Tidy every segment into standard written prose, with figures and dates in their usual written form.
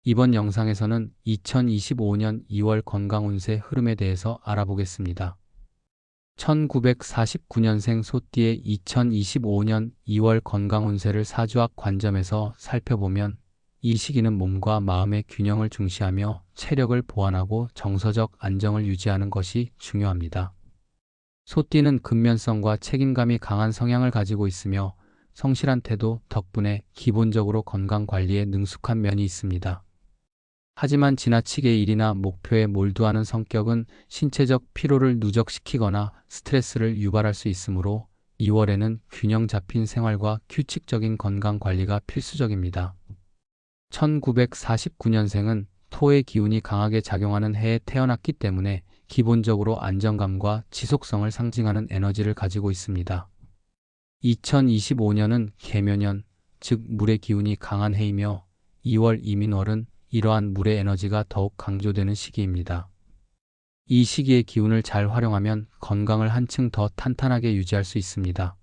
이번 영상에서는 2025년 2월 건강운세 흐름에 대해서 알아보겠습니다. 1949년생 소띠의 2025년 2월 건강운세를 사주학 관점에서 살펴보면 이 시기는 몸과 마음의 균형을 중시하며 체력을 보완하고 정서적 안정을 유지하는 것이 중요합니다. 소띠는 근면성과 책임감이 강한 성향을 가지고 있으며 성실한 태도 덕분에 기본적으로 건강관리에 능숙한 면이 있습니다. 하지만 지나치게 일이나 목표에 몰두하는 성격은 신체적 피로를 누적시키거나 스트레스를 유발할 수 있으므로 2월에는 균형 잡힌 생활과 규칙적인 건강관리가 필수적입니다. 1949년생은 토의 기운이 강하게 작용하는 해에 태어났기 때문에 기본적으로 안정감과 지속성을 상징하는 에너지를 가지고 있습니다. 2025년은 개묘년, 즉 물의 기운이 강한 해이며 2월 이민월은 이러한 물의 에너지가 더욱 강조되는 시기입니다. 이 시기의 기운을 잘 활용하면 건강을 한층 더 탄탄하게 유지할 수 있습니다.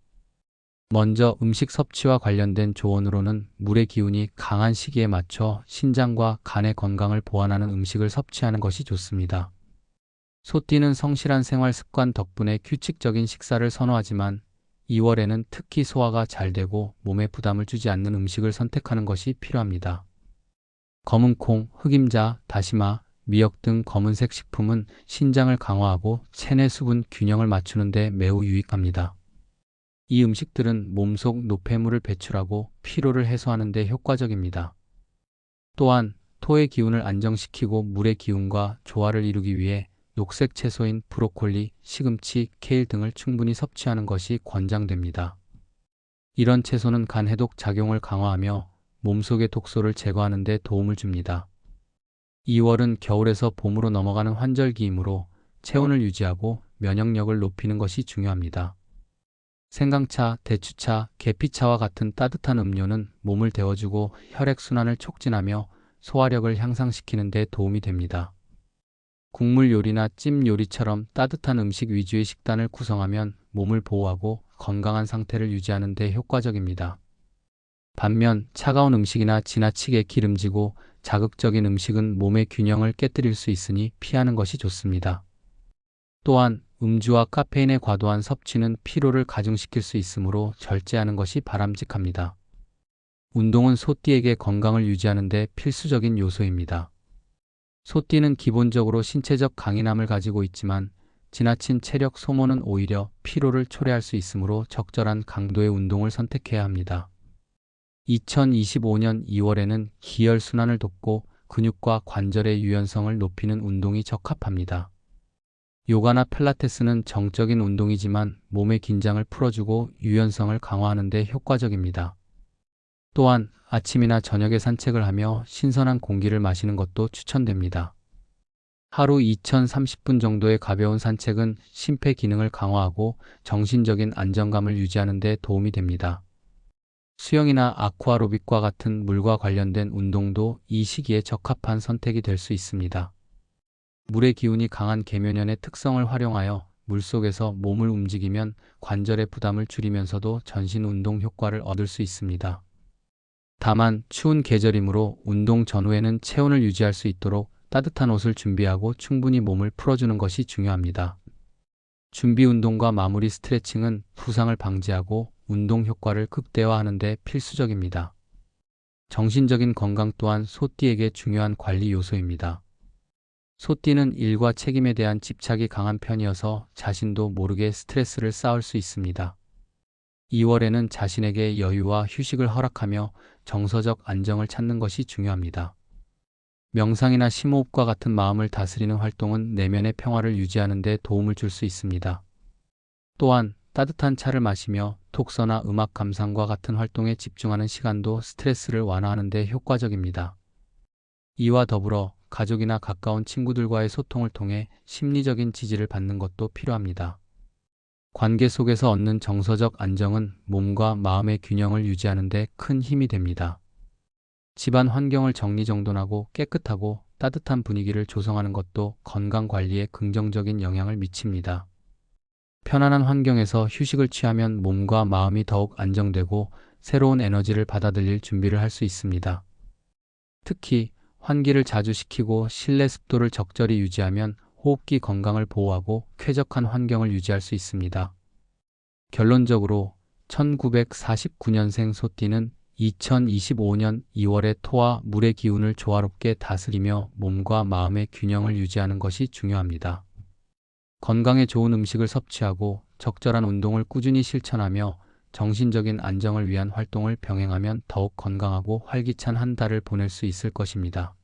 먼저 음식 섭취와 관련된 조언으로는 물의 기운이 강한 시기에 맞춰 신장과 간의 건강을 보완하는 음식을 섭취하는 것이 좋습니다. 소띠는 성실한 생활 습관 덕분에 규칙적인 식사를 선호하지만 2월에는 특히 소화가 잘 되고 몸에 부담을 주지 않는 음식을 선택하는 것이 필요합니다. 검은콩, 흑임자, 다시마, 미역 등 검은색 식품은 신장을 강화하고 체내 수분 균형을 맞추는 데 매우 유익합니다. 이 음식들은 몸속 노폐물을 배출하고 피로를 해소하는 데 효과적입니다. 또한 토의 기운을 안정시키고 물의 기운과 조화를 이루기 위해 녹색 채소인 브로콜리, 시금치, 케일 등을 충분히 섭취하는 것이 권장됩니다. 이런 채소는 간 해독 작용을 강화하며 몸속의 독소를 제거하는 데 도움을 줍니다. 2월은 겨울에서 봄으로 넘어가는 환절기이므로 체온을 유지하고 면역력을 높이는 것이 중요합니다. 생강차, 대추차, 계피차와 같은 따뜻한 음료는 몸을 데워주고 혈액순환을 촉진하며 소화력을 향상시키는 데 도움이 됩니다. 국물 요리나 찜 요리처럼 따뜻한 음식 위주의 식단을 구성하면 몸을 보호하고 건강한 상태를 유지하는 데 효과적입니다. 반면 차가운 음식이나 지나치게 기름지고 자극적인 음식은 몸의 균형을 깨뜨릴 수 있으니 피하는 것이 좋습니다. 또한 음주와 카페인의 과도한 섭취는 피로를 가중시킬 수 있으므로 절제하는 것이 바람직합니다. 운동은 소띠에게 건강을 유지하는 데 필수적인 요소입니다. 소띠는 기본적으로 신체적 강인함을 가지고 있지만 지나친 체력 소모는 오히려 피로를 초래할 수 있으므로 적절한 강도의 운동을 선택해야 합니다. 2025년 2월에는 기혈순환을 돕고 근육과 관절의 유연성을 높이는 운동이 적합합니다. 요가나 필라테스는 정적인 운동이지만 몸의 긴장을 풀어주고 유연성을 강화하는 데 효과적입니다. 또한 아침이나 저녁에 산책을 하며 신선한 공기를 마시는 것도 추천됩니다. 하루 2030분 정도의 가벼운 산책은 심폐 기능을 강화하고 정신적인 안정감을 유지하는 데 도움이 됩니다. 수영이나 아쿠아로빅과 같은 물과 관련된 운동도 이 시기에 적합한 선택이 될 수 있습니다. 물의 기운이 강한 개묘년의 특성을 활용하여 물속에서 몸을 움직이면 관절의 부담을 줄이면서도 전신 운동 효과를 얻을 수 있습니다. 다만 추운 계절이므로 운동 전후에는 체온을 유지할 수 있도록 따뜻한 옷을 준비하고 충분히 몸을 풀어주는 것이 중요합니다. 준비 운동과 마무리 스트레칭은 부상을 방지하고 운동 효과를 극대화하는 데 필수적입니다. 정신적인 건강 또한 소띠에게 중요한 관리 요소입니다. 소띠는 일과 책임에 대한 집착이 강한 편이어서 자신도 모르게 스트레스를 쌓을 수 있습니다. 2월에는 자신에게 여유와 휴식을 허락하며 정서적 안정을 찾는 것이 중요합니다. 명상이나 심호흡과 같은 마음을 다스리는 활동은 내면의 평화를 유지하는 데 도움을 줄 수 있습니다. 또한 따뜻한 차를 마시며 독서나 음악 감상과 같은 활동에 집중하는 시간도 스트레스를 완화하는 데 효과적입니다. 이와 더불어 가족이나 가까운 친구들과의 소통을 통해 심리적인 지지를 받는 것도 필요합니다. 관계 속에서 얻는 정서적 안정은 몸과 마음의 균형을 유지하는 데 큰 힘이 됩니다. 집안 환경을 정리정돈하고 깨끗하고 따뜻한 분위기를 조성하는 것도 건강 관리에 긍정적인 영향을 미칩니다. 편안한 환경에서 휴식을 취하면 몸과 마음이 더욱 안정되고 새로운 에너지를 받아들일 준비를 할 수 있습니다. 특히 환기를 자주 시키고 실내 습도를 적절히 유지하면 호흡기 건강을 보호하고 쾌적한 환경을 유지할 수 있습니다. 결론적으로 1949년생 소띠는 2025년 2월에 토와 물의 기운을 조화롭게 다스리며 몸과 마음의 균형을 유지하는 것이 중요합니다. 건강에 좋은 음식을 섭취하고 적절한 운동을 꾸준히 실천하며 정신적인 안정을 위한 활동을 병행하면 더욱 건강하고 활기찬 한 달을 보낼 수 있을 것입니다.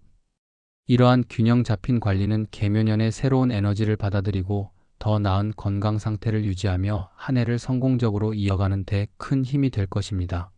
이러한 균형 잡힌 관리는 개묘년의 새로운 에너지를 받아들이고 더 나은 건강 상태를 유지하며 한 해를 성공적으로 이어가는 데 큰 힘이 될 것입니다.